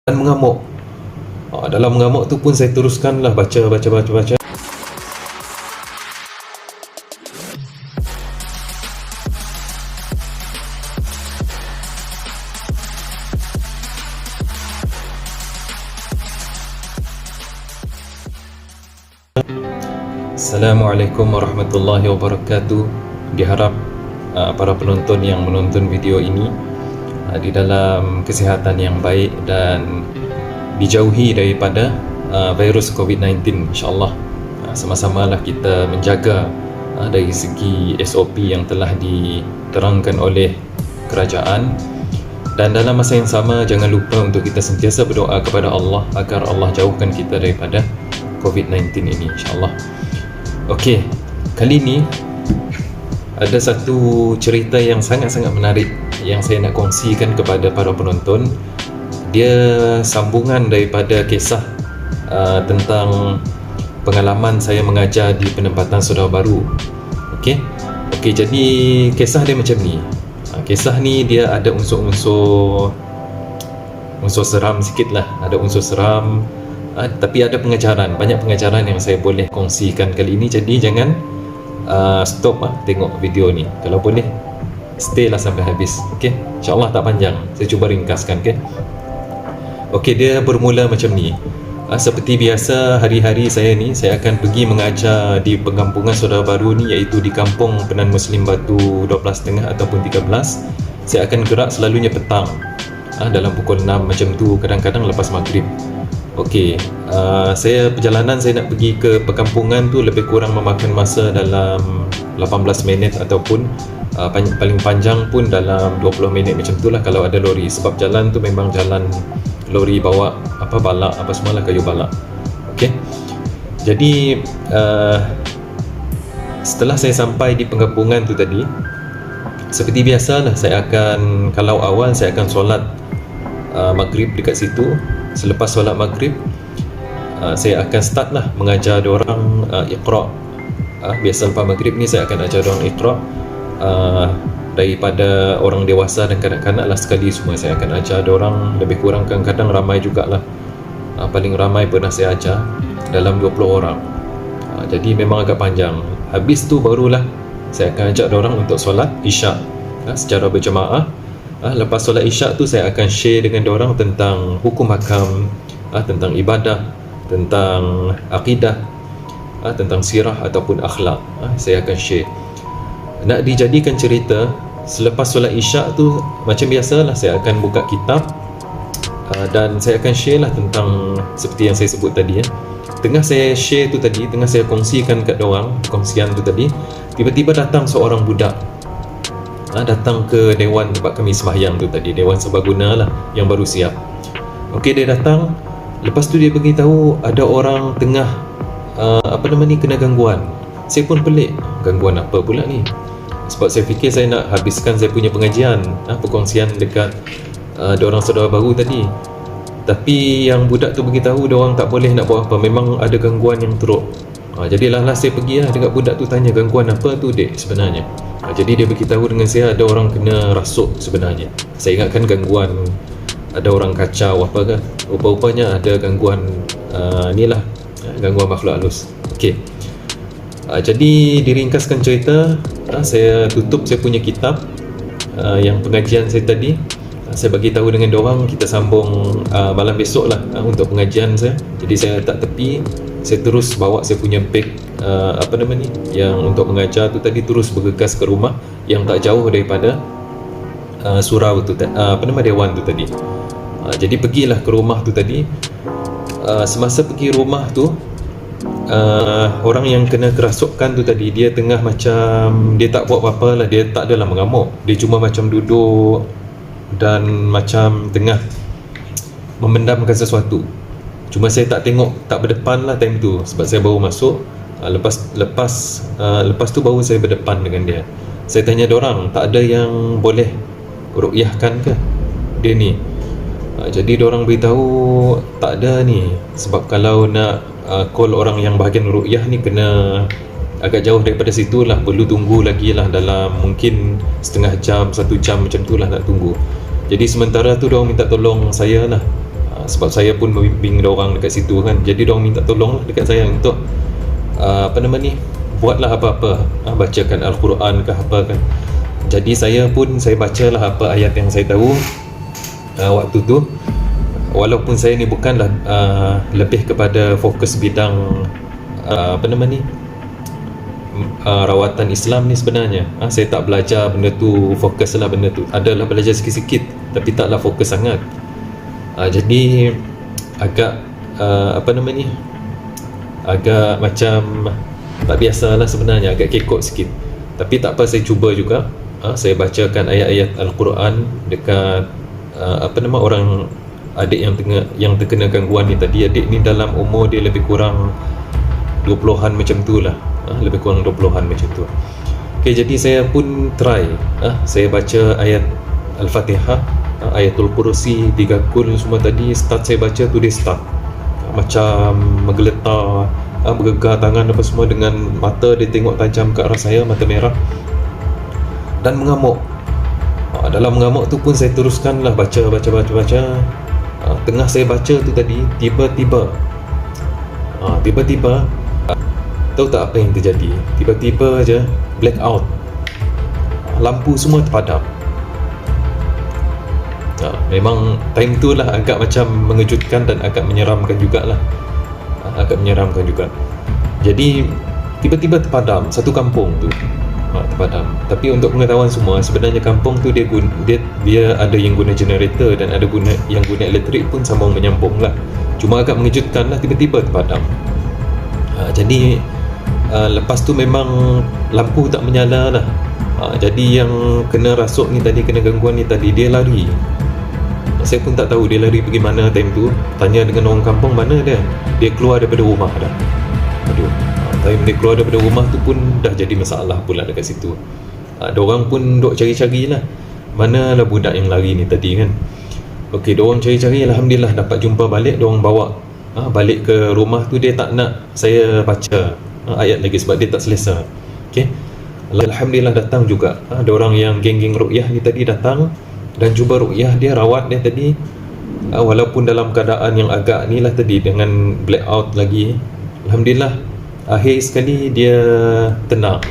dan mengamuk. Dalam mengamuk tu pun saya teruskanlah baca. Assalamualaikum warahmatullahi wabarakatuh. Diharap para penonton yang menonton video ini di dalam kesihatan yang baik dan dijauhi daripada virus COVID-19, insyaAllah. Sama-samalah kita menjaga dari segi SOP yang telah diterangkan oleh kerajaan, dan dalam masa yang sama jangan lupa untuk kita sentiasa berdoa kepada Allah agar Allah jauhkan kita daripada COVID-19 ini, insyaAllah. Okey, kali ini ada satu cerita yang sangat-sangat menarik yang saya nak kongsikan kepada para penonton. Dia sambungan daripada kisah tentang pengalaman saya mengajar di penempatan saudara baru. Okey, jadi kisah dia macam ni. Kisah ni dia ada unsur seram sikit lah. Ada unsur seram, tapi ada pengajaran. Banyak pengajaran yang saya boleh kongsikan kali ini. Jadi jangan stop tengok video ni. Kalau boleh stay lah sampai habis. Okey, insyaAllah tak panjang. Saya cuba ringkaskan. Okey, dia bermula macam ni. Seperti biasa, hari-hari saya akan pergi mengajar di perkampungan saudara baru ni, iaitu di kampung Penan Muslim Batu 12.5 ataupun 13. Saya akan gerak selalunya petang, dalam pukul 6 macam tu, kadang-kadang lepas maghrib. Okey, perjalanan saya nak pergi ke perkampungan tu lebih kurang memakan masa dalam 18 minit ataupun paling panjang pun dalam 20 minit macam tu lah kalau ada lori, sebab jalan tu memang jalan lori bawa balak semualah, kayu balak. Okey, jadi setelah saya sampai di perkampungan tu tadi, seperti biasalah kalau awal saya akan solat maghrib dekat situ. Selepas solat maghrib, saya akan start lah mengajar diorang Iqra'. Biasa lepas maghrib ni saya akan ajar diorang Iqra', daripada orang dewasa dan kanak-kanak lah sekali semua saya akan ajar diorang. Lebih kurang kadang-kadang ramai jugalah. Paling ramai pernah saya ajar dalam 20 orang. Jadi memang agak panjang. Habis tu barulah saya akan ajak diorang untuk solat Isyak secara berjemaah. Lepas solat Isyak tu saya akan share dengan diorang tentang hukum hakam, tentang ibadah, tentang akidah, tentang sirah ataupun akhlak. Saya akan share. Nak dijadikan cerita, selepas solat Isyak tu macam biasalah saya akan buka kitab, dan saya akan share lah tentang seperti yang saya sebut tadi. Tengah saya share tu tadi, tengah saya kongsikan kat diorang kongsian tu tadi, tiba-tiba datang seorang budak, datang ke dewan tempat kami sembahyang tu tadi, dewan serbaguna lah yang baru siap. Okey, dia datang. Lepas tu dia beritahu ada orang tengah kena gangguan. Saya pun pelik, gangguan apa pula ni? Sebab saya fikir saya nak habiskan saya punya pengajian, perkongsian dekat diorang saudara baru tadi. Tapi yang budak tu beritahu diorang tak boleh nak buat apa, memang ada gangguan yang teruk. Jadilah saya pergi dekat budak tu, tanya gangguan apa tu dek sebenarnya. Jadi dia beritahu dengan saya ada orang kena rasuk sebenarnya. Saya ingatkan gangguan ada orang kacau apa ke. Rupa-rupanya ada gangguan gangguan makhluk halus. Okey. Jadi diringkaskan cerita, saya tutup saya punya kitab yang pengajian saya tadi. Saya bagi tahu dengan diorang kita sambung malam besok lah untuk pengajian saya. Jadi saya letak tepi, saya terus bawa saya punya beg yang untuk mengajar tu tadi, terus bergegas ke rumah yang tak jauh daripada surau tu, dewan tu tadi. Jadi pergilah ke rumah tu tadi. Semasa pergi rumah tu, orang yang kena kerasukan tu tadi, dia tengah macam dia tak buat apa-apa lah, dia tak adalah mengamuk, dia cuma macam duduk dan macam tengah memendamkan sesuatu. Cuma saya tak tengok, tak berdepan lah time tu sebab saya baru masuk. Lepas tu baru saya berdepan dengan dia. Saya tanya diorang, tak ada yang boleh ruqyahkan ke dia ni? Jadi diorang beritahu tak ada ni, sebab kalau nak call orang yang bahagian ruqyah ni kena agak jauh daripada situ lah, perlu tunggu lagi lah dalam mungkin setengah jam, 1 jam macam tu lah nak tunggu. Jadi sementara tu diorang minta tolong saya lah, Sebab saya pun membimbing orang dekat situ kan, jadi orang minta tolong lah dekat saya untuk buatlah apa-apa, bacakan Al-Quran ke apa kan. Jadi saya bacalah apa ayat yang saya tahu waktu tu. Walaupun saya ni bukanlah lebih kepada fokus bidang rawatan Islam ni sebenarnya, saya tak belajar benda tu, fokuslah benda tu, adalah belajar sikit-sikit tapi taklah fokus sangat. Jadi agak agak macam tak biasalah sebenarnya, agak kekok sikit. Tapi tak apa, saya cuba juga. Saya bacakan ayat-ayat Al-Quran dekat orang adik yang terkena gangguan ni tadi. Adik ni dalam umur dia lebih kurang 20-an macam tu lah, lebih kurang 20-an macam tu. Okay, jadi saya pun try, saya baca ayat Al-Fatihah, Ayatul Kursi, 3 kul semua tadi. Start saya baca tu, dia start macam menggeletar, bergegar tangan apa semua, dengan mata dia tengok tajam ke arah saya, mata merah, dan mengamuk. Dalam mengamuk tu pun saya teruskanlah baca. Tengah saya baca tu tadi, tiba-tiba tahu tak apa yang terjadi? Tiba-tiba je black out, lampu semua terpadam. Memang time tu lah agak macam mengejutkan dan agak menyeramkan jugalah. Jadi tiba-tiba terpadam satu kampung tu, terpadam. Tapi untuk pengetahuan semua, sebenarnya kampung tu dia ada yang guna generator dan ada yang guna elektrik pun sambung menyambung lah. Cuma agak mengejutkan lah, tiba-tiba terpadam. Jadi lepas tu memang lampu tak menyala lah. Jadi yang kena rasuk ni tadi, kena gangguan ni tadi, dia lari. Saya pun tak tahu dia lari pergi mana time tu. Tanya dengan orang kampung, mana dia keluar daripada rumah dah. Time dia keluar daripada rumah tu pun dah jadi masalah pula dekat situ. Diorang pun duk cari-cari lah, manalah budak yang lari ni tadi kan. Okey, diorang cari-cari, alhamdulillah dapat jumpa balik. Diorang bawa balik ke rumah tu. Dia tak nak saya baca ayat lagi sebab dia tak selesa. Okey, alhamdulillah datang juga diorang yang geng-geng ruqyah ni tadi datang dan cuba ruqyah dia, rawat dia tadi. Walaupun dalam keadaan yang agak ni lah tadi, dengan blackout lagi, alhamdulillah akhir sekali dia tenang,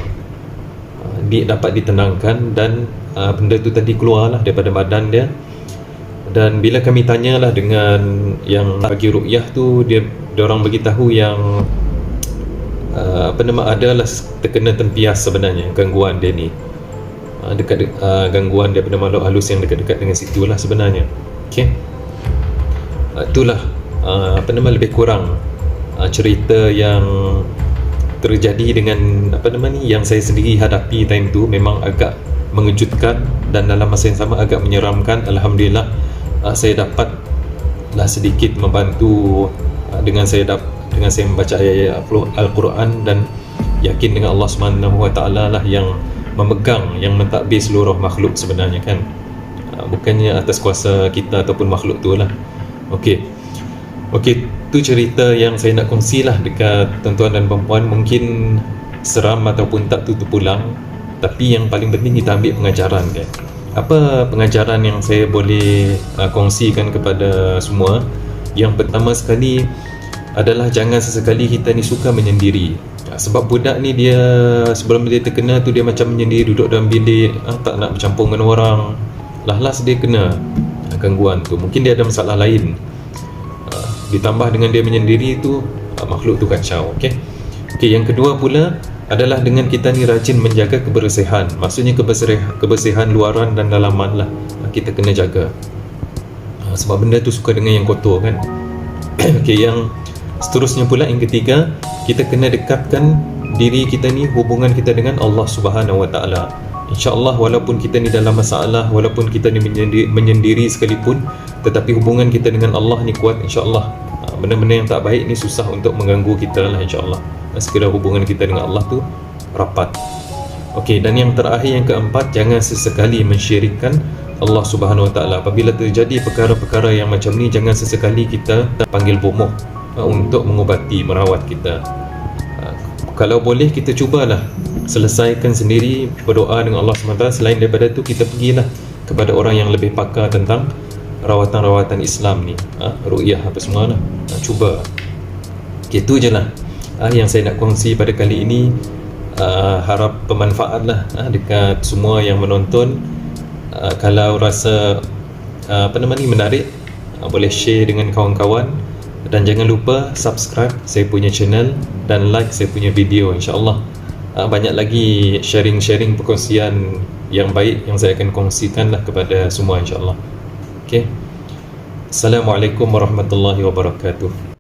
dia dapat ditenangkan, dan benda tu tadi keluarlah daripada badan dia. Dan bila kami tanyalah dengan yang bagi ruqyah tu, dia orang bagi tahu yang adalah terkena tempias sebenarnya gangguan dia ni, dekat gangguan daripada makhluk halus yang dekat-dekat dengan situ lah sebenarnya. Okey, itulah lebih kurang cerita yang terjadi dengan yang saya sendiri hadapi time tu. Memang agak mengejutkan dan dalam masa yang sama agak menyeramkan. Alhamdulillah saya dapat lah sedikit membantu dengan saya membaca ayat Al-Quran dan yakin dengan Allah SWT lah yang memegang, yang mentadbir seluruh makhluk sebenarnya kan. Bukannya atas kuasa kita ataupun makhluk tu lah. Okey, tu cerita yang saya nak kongsi lah dekat tuan-tuan dan puan-puan. Mungkin seram ataupun tak tu terpulang, tapi yang paling penting kita ambil pengajaran kan. Apa pengajaran yang saya boleh kongsikan kepada semua? Yang pertama sekali adalah jangan sesekali kita ni suka menyendiri. Sebab budak ni dia sebelum dia terkena tu dia macam menyendiri, duduk dalam bilik, tak nak bercampur dengan orang. Last dia kena gangguan tu, mungkin dia ada masalah lain. Ditambah dengan dia menyendiri tu, makhluk tu kacau. Okey, yang kedua pula adalah dengan kita ni rajin menjaga kebersihan. Maksudnya kebersihan luaran dan dalaman lah, kita kena jaga. Sebab benda tu suka dengan yang kotor kan. Okey, yang seterusnya pula, yang ketiga, kita kena dekatkan diri kita ni, hubungan kita dengan Allah Subhanahu Wa Taala. InsyaAllah walaupun kita ni dalam masalah, walaupun kita ni menyendiri sekalipun, tetapi hubungan kita dengan Allah ni kuat insyaAllah. Benda-benda yang tak baik ni susah untuk mengganggu kita lah insyaAllah. Sekiranya hubungan kita dengan Allah tu rapat. Okey, dan yang terakhir, yang keempat, jangan sesekali mensyirikkan Allah Subhanahu Wa Taala. Apabila terjadi perkara-perkara yang macam ni, jangan sesekali kita panggil bomoh untuk mengubati, merawat kita. Kalau boleh kita cubalah selesaikan sendiri, berdoa dengan Allah SWT. Selain daripada itu, kita pergilah kepada orang yang lebih pakar tentang rawatan-rawatan Islam ni, ru'yah apa semua lah. Cuba. Itu je lah yang saya nak kongsi pada kali ini. Harap bermanfaat lah dekat semua yang menonton. Kalau rasa menarik, boleh share dengan kawan-kawan, dan jangan lupa subscribe saya punya channel dan like saya punya video. InsyaAllah banyak lagi sharing-sharing perkongsian yang baik yang saya akan kongsikan lah kepada semua, insyaAllah. Okay. Assalamualaikum warahmatullahi wabarakatuh.